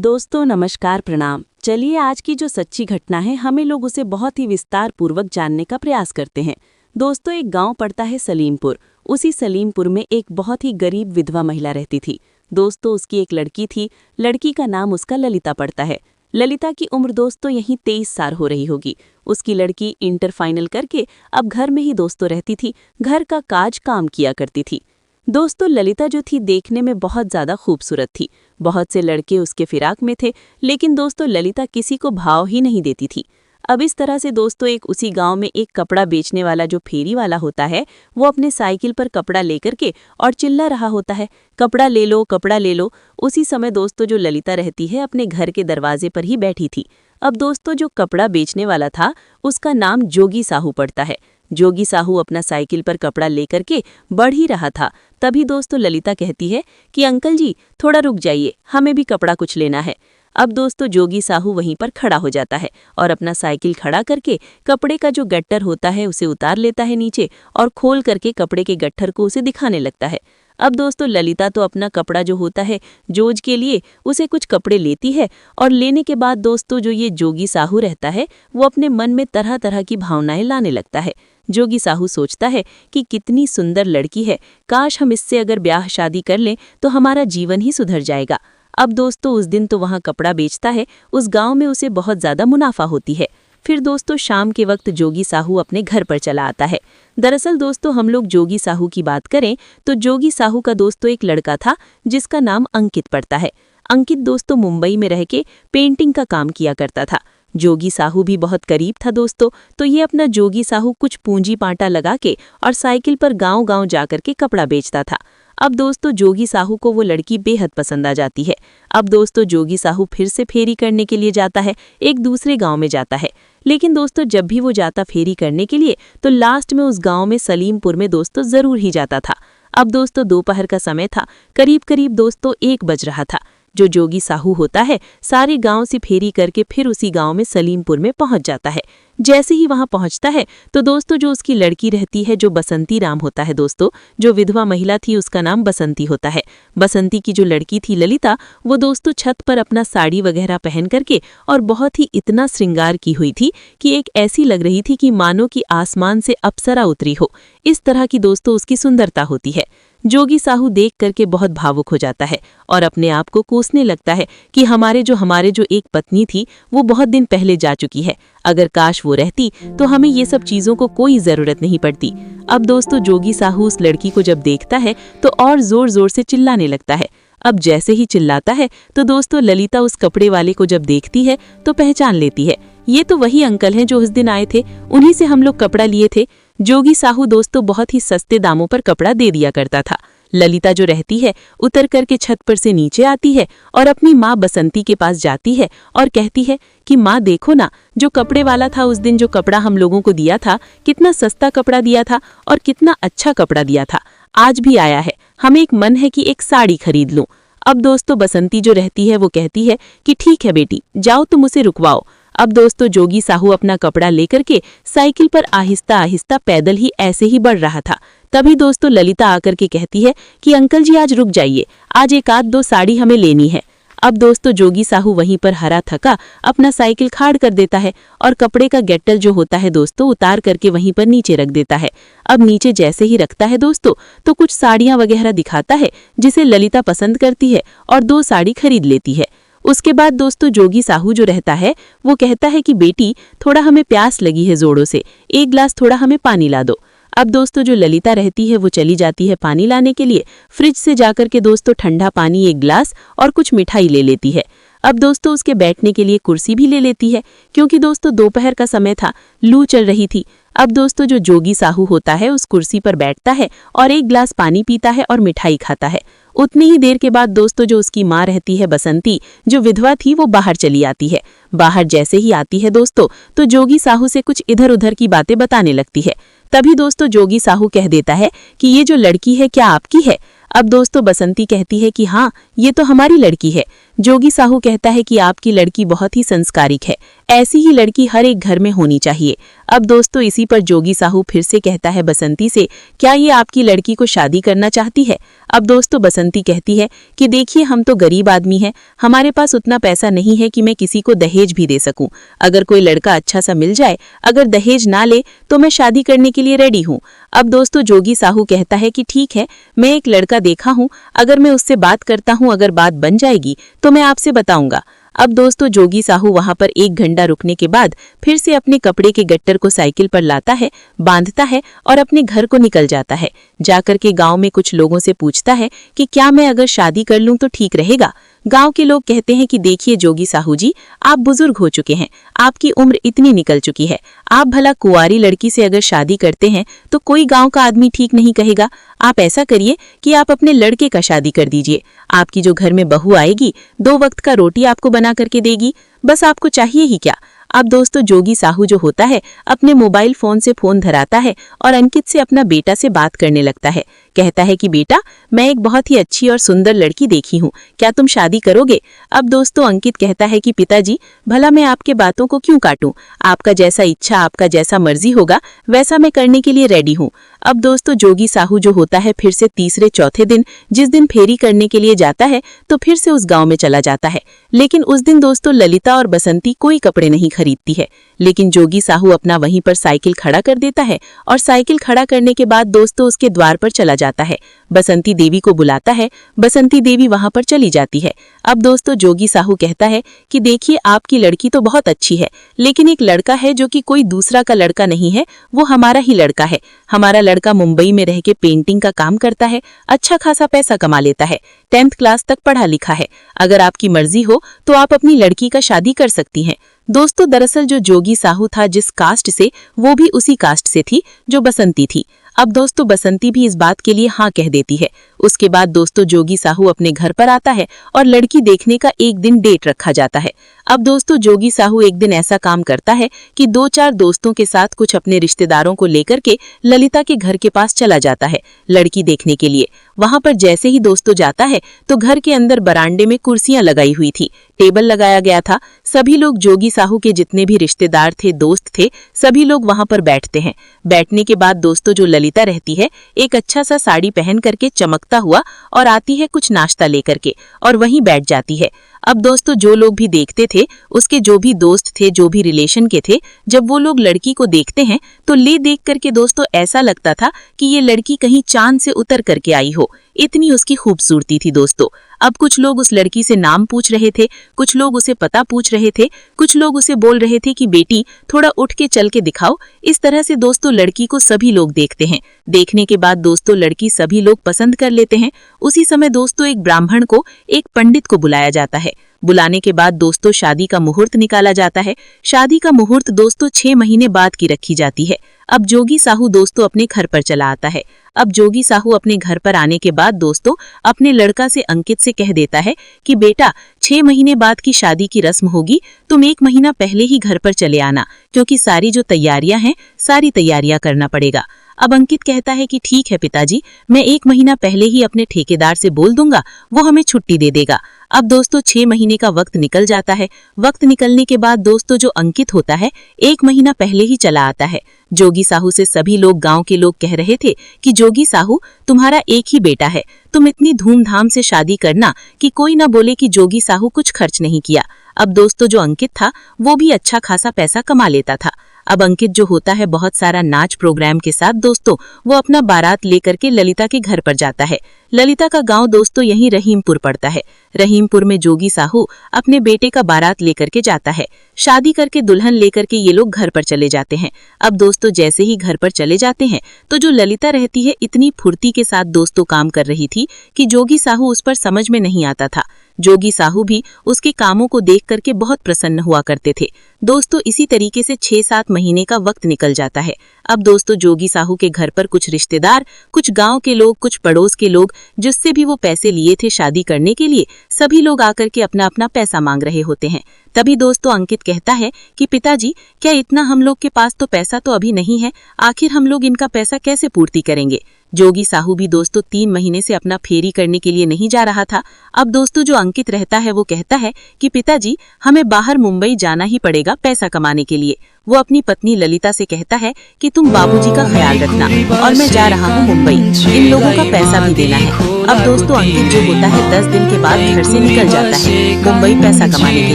दोस्तों नमस्कार प्रणाम। चलिए आज की जो सच्ची घटना है हमें लोग उसे बहुत ही विस्तार पूर्वक जानने का प्रयास करते हैं। दोस्तों एक गांव पड़ता है सलीमपुर। उसी सलीमपुर में एक बहुत ही गरीब विधवा महिला रहती थी। दोस्तों उसकी एक लड़की थी। लड़की का नाम उसका ललिता पड़ता है। ललिता की उम्र दोस्तों यहीं 23 साल हो रही होगी। उसकी लड़की इंटर फाइनल करके अब घर में ही दोस्तों रहती थी। घर का काम किया करती थी। दोस्तों ललिता जो थी देखने में बहुत ज़्यादा खूबसूरत थी। बहुत से लड़के उसके फिराक में थे, लेकिन दोस्तों ललिता किसी को भाव ही नहीं देती थी। अब इस तरह से दोस्तों एक उसी गांव में एक कपड़ा बेचने वाला जो फेरी वाला होता है, वो अपने साइकिल पर कपड़ा लेकर के और चिल्ला रहा होता है, कपड़ा ले लो, कपड़ा ले लो। उसी समय दोस्तों जो ललिता रहती है अपने घर के दरवाजे पर ही बैठी थी। अब दोस्तों जो कपड़ा बेचने वाला था उसका नाम जोगी साहू पड़ता है। जोगी साहू अपना साइकिल पर कपड़ा लेकर के बढ़ ही रहा था। तभी दोस्तों ललिता कहती है कि अंकल जी थोड़ा रुक जाइए, हमें भी कपड़ा कुछ लेना है। अब दोस्तों जोगी साहू वहीं पर खड़ा हो जाता है और अपना साइकिल खड़ा करके कपड़े का जो गट्ठर होता है उसे उतार लेता है नीचे और खोल करके कपड़े के गट्ठर को उसे दिखाने लगता है। अब दोस्तों ललिता तो अपना कपड़ा जो होता है जोज के लिए उसे कुछ कपड़े लेती है और लेने के बाद दोस्तों जो ये जोगी साहू रहता है वो अपने मन में तरह तरह की भावनाएं लाने लगता है। जोगी साहू सोचता है कि कितनी सुंदर लड़की है, काश हम इससे अगर ब्याह शादी कर लें तो हमारा जीवन ही सुधर जाएगा। अब दोस्तों उस दिन तो वहाँ कपड़ा बेचता है, उस गांव में उसे बहुत ज़्यादा मुनाफा होती है। फिर दोस्तों शाम के वक्त जोगी साहू अपने घर पर चला आता है। दरअसल दोस्तों हम लोग जोगी साहू की बात करें तो जोगी साहू का दोस्तों एक लड़का था जिसका नाम अंकित पड़ता है। अंकित दोस्तों मुंबई में रह के पेंटिंग का काम किया करता था। जोगी साहू भी बहुत करीब था दोस्तों, तो ये अपना जोगी साहू कुछ पूंजी पाटा लगा के और साइकिल पर गांव-गांव जाकर के कपड़ा बेचता था। अब दोस्तों जोगी साहू को वो लड़की बेहद पसंद आ जाती है। अब दोस्तों जोगी साहू फिर से फेरी करने के लिए जाता है, एक दूसरे गांव में जाता है। लेकिन दोस्तों जब भी वो जाता फेरी करने के लिए तो लास्ट में उस गांव में सलीमपुर में दोस्तों जरूर ही जाता था। अब दोस्तों दोपहर का समय था, करीब करीब दोस्तों 1 बज रहा था। जो जोगी साहू होता है सारे गांव से फेरी करके फिर उसी गांव में सलीमपुर में पहुंच जाता है। जैसे ही वहां पहुंचता है तो दोस्तों जो उसकी लड़की रहती है जो बसंती राम होता है, दोस्तों जो विधवा महिला थी उसका नाम बसंती होता है। बसंती की जो लड़की थी ललिता, वो दोस्तों छत पर अपना साड़ी वगैरह पहन करके और बहुत ही इतना श्रृंगार की हुई थी कि एक ऐसी लग रही थी कि मानो कि आसमान से अप्सरा उतरी हो। इस तरह की दोस्तों उसकी सुंदरता होती है। जोगी साहू देख करके बहुत भावुक हो जाता है और अपने आप को कोसने लगता है कि हमारे जो एक पत्नी थी वो बहुत दिन पहले जा चुकी है। अगर काश वो रहती तो हमें ये सब चीजों को कोई जरूरत नहीं पड़ती। अब दोस्तों जोगी साहू उस लड़की को जब देखता है तो और जोर जोर से चिल्लाने लगता है। अब जैसे ही चिल्लाता है तो दोस्तों ललिता उस कपड़े वाले को जब देखती है तो पहचान लेती है, ये तो वही अंकल हैं जो उस दिन आए थे, उन्हीं से हम लोग कपड़ा लिए थे। जोगी साहू दोस्तों बहुत ही सस्ते दामों पर कपड़ा दे दिया करता था। ललिता जो रहती है उतर करके छत पर से नीचे आती है और अपनी माँ बसंती के पास जाती है और कहती है कि माँ देखो ना, जो कपड़े वाला था उस दिन जो कपड़ा हम लोगों को दिया था, कितना सस्ता कपड़ा दिया था और कितना अच्छा कपड़ा दिया था। आज भी आया है, हमें एक मन है कि एक साड़ी खरीद लूं। अब दोस्तों बसंती जो रहती है वो कहती है कि ठीक है बेटी, जाओ तुम उसे रुकवाओ। अब दोस्तों जोगी साहू अपना कपड़ा लेकर के साइकिल पर आहिस्ता आहिस्ता पैदल ही ऐसे ही बढ़ रहा था। तभी दोस्तों ललिता आकर के कहती है कि अंकल जी आज रुक जाइए, आज एक आध दो साड़ी हमें लेनी है। अब दोस्तों जोगी साहू वहीं पर हरा थका अपना साइकिल खाड़ कर देता है और कपड़े का गट्टल जो होता है दोस्तों उतार करके वहीं पर नीचे रख देता है। अब नीचे जैसे ही रखता है दोस्तों तो कुछ साड़ियां वगैरह दिखाता है जिसे ललिता पसंद करती है और 2 साड़ी खरीद लेती है। उसके बाद दोस्तों जोगी साहू जो रहता है वो कहता है कि बेटी थोड़ा हमें प्यास लगी है जोरों से, एक गिलास थोड़ा हमें पानी ला दो। अब दोस्तों जो ललिता रहती है वो चली जाती है पानी लाने के लिए। फ्रिज से जाकर के दोस्तों ठंडा पानी 1 गिलास और कुछ मिठाई ले लेती है। अब दोस्तों उसके बैठने के लिए कुर्सी भी ले लेती है, क्योंकि दोस्तों दोपहर का समय था, लू चल रही थी। अब दोस्तों जो जोगी साहू होता है उस कुर्सी पर बैठता है और 1 गिलास पानी पीता है और मिठाई खाता है। उतनी ही देर के बाद दोस्तों जो उसकी माँ रहती है बसंती, जो विधवा थी, वो बाहर चली आती है। बाहर जैसे ही आती है दोस्तों तो जोगी साहू से कुछ इधर उधर की बातें बताने लगती है। तभी दोस्तों जोगी साहू कह देता है कि ये जो लड़की है क्या आपकी है? अब दोस्तों बसंती कहती है कि हाँ, ये तो हमारी लड़की है। जोगी साहू कहता है कि आपकी लड़की बहुत ही संस्कारिक है, ऐसी ही लड़की हर एक घर में होनी चाहिए। अब दोस्तों इसी पर जोगी साहू फिर से कहता है बसंती से, क्या ये आपकी लड़की को शादी करना चाहती है? अब दोस्तों बसंती कहती है कि देखिए हम तो गरीब आदमी हैं, हमारे पास उतना पैसा नहीं है कि मैं किसी को दहेज भी दे सकूं। अगर कोई लड़का अच्छा सा मिल जाए, अगर दहेज ना ले तो मैं शादी करने के लिए रेडी हूं। अब दोस्तों जोगी साहू कहता है कि ठीक है, मैं एक लड़का देखा हूं, अगर मैं उससे बात करता हूं, अगर बात बन जाएगी तो मैं आपसे बताऊंगा। अब दोस्तों जोगी साहू वहां पर 1 घंटा रुकने के बाद फिर से अपने कपड़े के गट्टर को साइकिल पर लाता है, बांधता है और अपने घर को निकल जाता है। जाकर के गांव में कुछ लोगों से पूछता है कि क्या मैं अगर शादी कर लूं तो ठीक रहेगा? गांव के लोग कहते हैं कि देखिए जोगी साहू जी, आप बुजुर्ग हो चुके हैं, आपकी उम्र इतनी निकल चुकी है, आप भला कुंवारी लड़की से अगर शादी करते हैं तो कोई गांव का आदमी ठीक नहीं कहेगा। आप ऐसा करिए कि आप अपने लड़के का शादी कर दीजिए, आपकी जो घर में बहू आएगी 2 वक्त का रोटी आपको बना करके देगी, बस आपको चाहिए ही क्या। अब दोस्तों जोगी साहू जो होता है अपने मोबाइल फोन से फोन धराता है और अंकित से अपना बेटा से बात करने लगता है। कहता है कि बेटा, मैं एक बहुत ही अच्छी और सुंदर लड़की देखी हूँ, क्या तुम शादी करोगे? अब दोस्तों अंकित कहता है कि पिताजी, भला मैं आपके बातों को क्यों काटूं, आपका जैसा इच्छा, आपका जैसा मर्जी होगा वैसा मैं करने के लिए रेडी हूँ। अब दोस्तों जोगी साहू जो होता है फिर से तीसरे चौथे दिन, जिस दिन फेरी करने के लिए जाता है तो फिर से उस गांव में चला जाता है। लेकिन उस दिन दोस्तों ललिता और बसंती कोई कपड़े नहीं खरीदती है। लेकिन जोगी साहू अपना वहीं पर साइकिल खड़ा कर देता है और साइकिल खड़ा करने के बाद दोस्तों उसके द्वार पर चला जाता है। बसंती देवी को बुलाता है, बसंती देवी वहां पर चली जाती है। अब दोस्तों जोगी साहू कहता है कि देखिए आपकी लड़की तो बहुत अच्छी है, लेकिन एक लड़का है जो कि कोई दूसरा का लड़का नहीं है, वो हमारा ही लड़का है। हमारा लड़का मुंबई में रह के पेंटिंग का काम करता है, अच्छा खासा पैसा कमा लेता है, 10th क्लास तक पढ़ा लिखा है। अगर आपकी मर्जी हो तो आप अपनी लड़की का शादी कर सकती हैं। दोस्तों दरअसल जो जोगी साहू था जिस कास्ट से, वो भी उसी कास्ट से थी जो बसंती थी। अब दोस्तों बसंती भी इस बात के लिए हाँ कह देती है। उसके बाद दोस्तों जोगी साहू अपने घर पर आता है और लड़की देखने का एक दिन डेट रखा जाता है। अब दोस्तों जोगी साहू एक दिन ऐसा काम करता है कि 2-4 दोस्तों के साथ कुछ अपने रिश्तेदारों को लेकर के ललिता के घर के पास चला जाता है लड़की देखने के लिए। वहां पर जैसे ही दोस्तों जाता है तो घर के अंदर बरामदे में कुर्सियां लगाई हुई थी, टेबल लगाया गया था। सभी लोग जोगी साहू के जितने भी रिश्तेदार थे, दोस्त थे, सभी लोग वहां पर बैठते हैं। बैठने के बाद दोस्तों जो ललिता रहती है एक अच्छा सा साड़ी पहन करके चमकता हुआ और आती है कुछ नाश्ता लेकर के और वहीं बैठ जाती है। अब दोस्तों जो लोग भी देखते थे, उसके जो भी दोस्त थे, जो भी रिलेशन के थे, जब वो लोग लड़की को देखते हैं तो ले देख करके दोस्तों ऐसा लगता था कि ये लड़की कहीं चांद से उतर करके आई हो, इतनी उसकी खूबसूरती थी दोस्तों। अब कुछ लोग उस लड़की से नाम पूछ रहे थे, कुछ लोग उसे पता पूछ रहे थे, कुछ लोग उसे बोल रहे थे कि बेटी थोड़ा उठ के चल के दिखाओ। इस तरह से दोस्तों लड़की को सभी लोग देखते हैं। देखने के बाद दोस्तों लड़की सभी लोग पसंद कर लेते हैं। उसी समय दोस्तों एक ब्राह्मण को, एक पंडित को बुलाया जाता है। बुलाने के बाद दोस्तों शादी का मुहूर्त निकाला जाता है। शादी का मुहूर्त दोस्तों 6 महीने बाद की रखी जाती है। अब जोगी साहू दोस्तों अपने घर पर चला आता है। अब जोगी साहू अपने घर पर आने के बाद दोस्तों अपने लड़का से अंकित से कह देता है कि बेटा 6 महीने बाद की शादी की रस्म होगी, तुम 1 महीना पहले ही घर पर चले आना, क्योंकि सारी जो तैयारियां हैं सारी तैयारियां करना पड़ेगा। अब अंकित कहता है कि ठीक है पिताजी, मैं 1 महीना पहले ही अपने ठेकेदार से बोल दूंगा, वो हमें छुट्टी दे देगा। अब दोस्तों 6 महीने का वक्त निकल जाता है। वक्त निकलने के बाद दोस्तों जो अंकित होता है 1 महीना पहले ही चला आता है। जोगी साहू से सभी लोग, गांव के लोग कह रहे थे कि जोगी साहू तुम्हारा एक ही बेटा है, तुम इतनी धूमधाम से शादी करना कि कोई ना बोले कि जोगी साहू कुछ खर्च नहीं किया। अब दोस्तों जो अंकित था वो भी अच्छा खासा पैसा कमा लेता था। अब अंकित जो होता है बहुत सारा नाच प्रोग्राम के साथ दोस्तों वो अपना बारात लेकर के ललिता के घर पर जाता है। ललिता का गांव दोस्तों यहीं रहीमपुर पड़ता है। रहीमपुर में जोगी साहू अपने बेटे का बारात लेकर के जाता है। शादी करके दुल्हन लेकर के ये लोग घर पर चले जाते हैं। अब दोस्तों जैसे ही घर पर चले जाते हैं तो जो ललिता रहती है इतनी फुर्ती के साथ दोस्तों काम कर रही थी कि जोगी साहू उस पर समझ में नहीं आता था। जोगी साहू भी उसके कामों को देख करके बहुत प्रसन्न हुआ करते थे। दोस्तों इसी तरीके से 6-7 महीने का वक्त निकल जाता है। अब दोस्तों जोगी साहू के घर पर कुछ रिश्तेदार, कुछ गांव के लोग, कुछ पड़ोस के लोग, जिससे भी वो पैसे लिए थे शादी करने के लिए, सभी लोग आकर के अपना अपना पैसा मांग रहे होते हैं। तभी दोस्तों अंकित कहता है कि पिताजी क्या इतना हम लोग के पास तो पैसा तो अभी नहीं है, आखिर हम लोग इनका पैसा कैसे पूर्ति करेंगे। जोगी साहू भी दोस्तों 3 महीने से अपना फेरी करने के लिए नहीं जा रहा था। अब दोस्तों जो अंकित रहता है वो कहता है कि पिताजी हमें बाहर मुंबई जाना ही पड़ेगा पैसा कमाने के लिए। वो अपनी पत्नी ललिता से कहता है कि तुम बाबूजी का ख्याल रखना और मैं जा रहा हूँ मुंबई, इन लोगों का पैसा भी देना है। अब दोस्तों अंकित जो होता है 10 दिन के बाद घर से निकल जाता है मुंबई पैसा कमाने के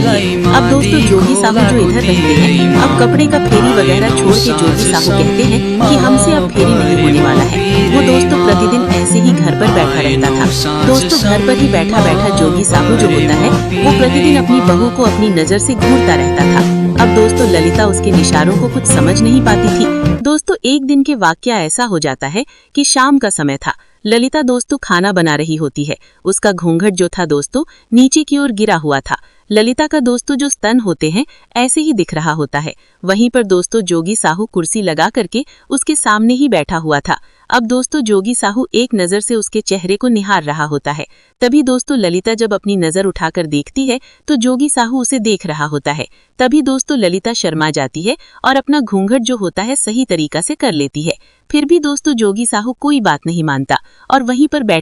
लिए। अब दोस्तों जोगी साहू जो इधर रहते हैं अब कपड़े का फेरी वगैरह छोड़ के जोगी साहू कहते हैं कि हमसे अब फेरी नहीं होने वाला है। वो दोस्तों प्रतिदिन ऐसे ही घर पर बैठा रहता था। दोस्तों घर पर ही बैठा बैठा जोगी साहू जो होता है वो प्रतिदिन अपनी बहू को अपनी नजर से घूरता रहता था। अब दोस्तों ललिता उसके इशारों को कुछ समझ नहीं पाती थी। दोस्तों एक दिन के वाकया ऐसा हो जाता है कि शाम का समय था। ललिता दोस्तों खाना बना रही होती है। उसका घूंघट जो था दोस्तों नीचे की ओर गिरा हुआ था। ललिता का दोस्तों जो स्तन होते हैं ऐसे ही दिख रहा होता है। वहीं पर दोस्तों जोगी साहू कुर्सी लगा करके उसके सामने ही बैठा हुआ था। अब दोस्तों जोगी साहू एक नजर से उसके चेहरे को निहार रहा होता है। तभी दोस्तों ललिता जब अपनी नजर उठाकर देखती है तो जोगी साहू उसे देख रहा होता है। तभी दोस्तों ललिता शर्मा जाती है और अपना घूंघट जो होता है सही तरीका से कर लेती है। फिर भी दोस्तों जोगी साहू कोई बात नहीं मानता और वहीं पर बैठ